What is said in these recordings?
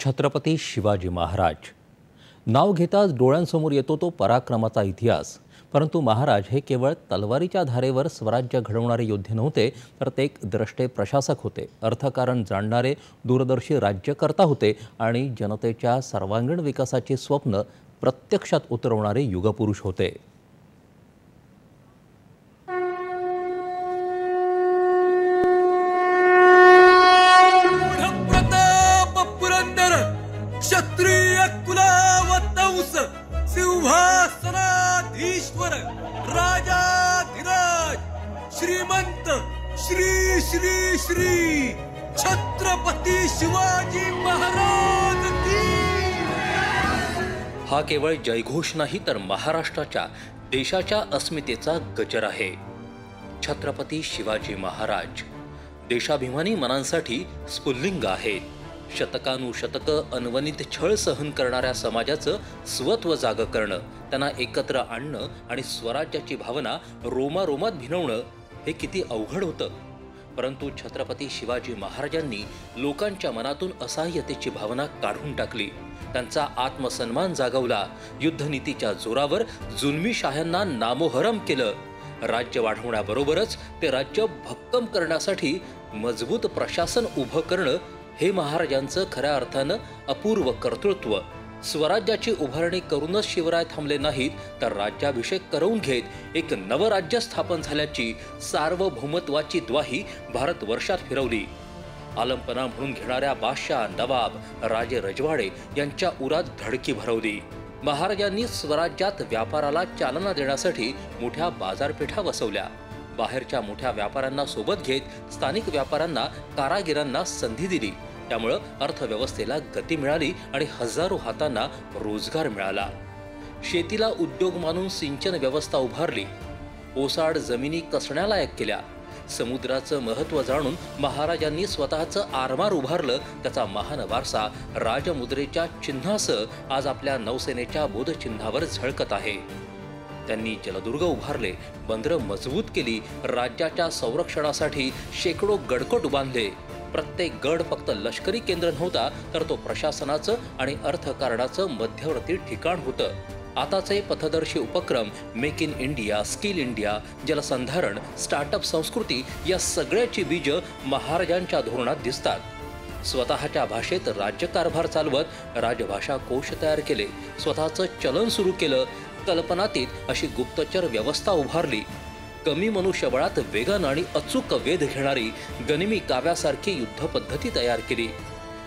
छत्रपती शिवाजी महाराज नाव घेताच डोळ्यांसमोर येतो तो पराक्रमाचा इतिहास। परंतु महाराज हे केवळ तलवारीच्या धारेवर स्वराज्य घडवणारे योद्धे नव्हते, तर ते एक द्रष्टे प्रशासक होते, अर्थकारण जाणणारे दूरदर्शी राज्यकर्ता होते आणि जनतेच्या सर्वांगीण विकासाची स्वप्न प्रत्यक्षात उतरवणारे युगपुरुष होते। क्षत्रिय कुलावतंस सिंहासनाधीश्वर राजाधिराज श्रीमंत श्री श्री श्री छत्रपती शिवाजी महाराज की। हा केवळ जयघोष नाही, तर महाराष्ट्राच्या देशाच्या अस्मितेचा गजर आहे। छत्रपती शिवाजी महाराज देशाभिमानी मनांसाठी स्फुल्लिंग आहेत। शतकानुशतक अनवनित छळ सहन करणाऱ्या समाजाचं स्वत्व जागं करणं, त्यांना एकत्र आणणं आणि स्वराज्याची भावना रोमारोमात भिनवणं हे किती अवघड होतं। परंतु छत्रपती शिवाजी महाराजांनी लोकांच्या मनातून असहाय्यतेची भावना काढून टाकली, त्यांचा आत्मसन्मान जागवला, युद्धनीतीच्या जोरावर जुलमी शाह्यांना नामोहरम केलं। राज्य वाढवण्याबरोबरच ते राज्य भक्कम करण्यासाठी मजबूत प्रशासन उभं करणं हे महाराजांचं खऱ्या अर्थानं अपूर्व कर्तृत्व। स्वराज्याची उभारणी करूनच शिवराय थांबले नाहीत, तर राज्याभिषेक करवून घेत एक नवराज्य स्थापन झाल्याची सार्वभौमत्वाची ग्वाही भारतवर्षात फिरवली। आलमपना म्हणून घेणाऱ्या बादशाह, नवाब, राजे रजवाडे यांच्या उरात धडकी भरवली। महाराजांनी स्वराज्यात व्यापाराला चालना देण्यासाठी मोठ्या बाजारपेठा वसवल्या। बाहेरच्या मोठ्या व्यापाऱ्यांना सोबत घेत स्थानिक व्यापाऱ्यांना, कारागिरांना संधी दिली। त्यामुळे अर्थव्यवस्थेला गती मिळाली आणि हजारो हातांना रोजगार मिळाला। शेतीला उद्योग मानून सिंचन व्यवस्था उभारली, ओसाड जमिनी कसण्यालायक केल्या। समुद्राचं महत्त्व जाणून महाराजांनी स्वतःचं आरमार उभारलं, त्याचा महान वारसा राजमुद्रेच्या चिन्हासह आज आपल्या नौसेनेच्या बोधचिन्हावर झळकत आहे। त्यांनी जलदुर्ग उभारले, बंदरं मजबूत केली, राज्याच्या संरक्षणासाठी शेकडो गडकोट बांधले। प्रत्येक गड फक्त लष्करी केंद्र नव्हता, तर तो प्रशासनाचं आणि अर्थकारणाचं मध्यवर्ती ठिकाण होतं। आताचे पथदर्शी उपक्रम, make in India, skill India, जलसंधारण, स्टार्टअप संस्कृती या सगळ्याची बीज महाराजांच्या धोरणात दिसतात। स्वतःच्या भाषेत राज्यकारभार चालवत राजभाषा कोश तयार केले, स्वतःचं चलन सुरू केलं, कल्पनातीत अशी गुप्तचर व्यवस्था उभारली। कमी मनुष्यबळात वेगानं आणि अचूक वेध घेणारी गनिमी काव्यासारखी युद्ध पद्धती तयार केली।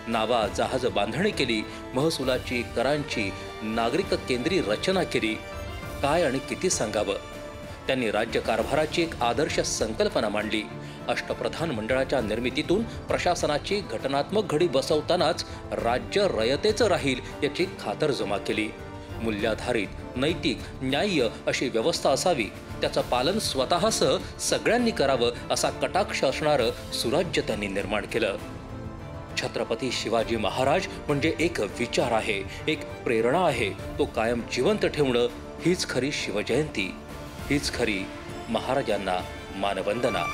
नावा जहाज बांधणी केली, महसुलाची, करांची, नागरिक केंद्री रचना केली। काय आणि किती सांगावं। त्यांनी राज्यकारभाराची एक आदर्श संकल्पना मांडली। अष्टप्रधान मंडळाच्या निर्मितीतून प्रशासनाची घटनात्मक घडी बसवतानाच राज्य रयतेचं राहील याची खातरजमा केली। मूल्याधारित, नैतिक, न्याय्य अशी व्यवस्था असावी, त्याचं पालन स्वतःसह सगळ्यांनी करावं असा कटाक्ष असणारं सुराज्य त्यांनी निर्माण केलं। छत्रपती शिवाजी महाराज म्हणजे एक विचार आहे, एक प्रेरणा आहे। तो कायम जिवंत ठेवणं हीच खरी शिवजयंती, हीच खरी महाराजांना मानवंदना।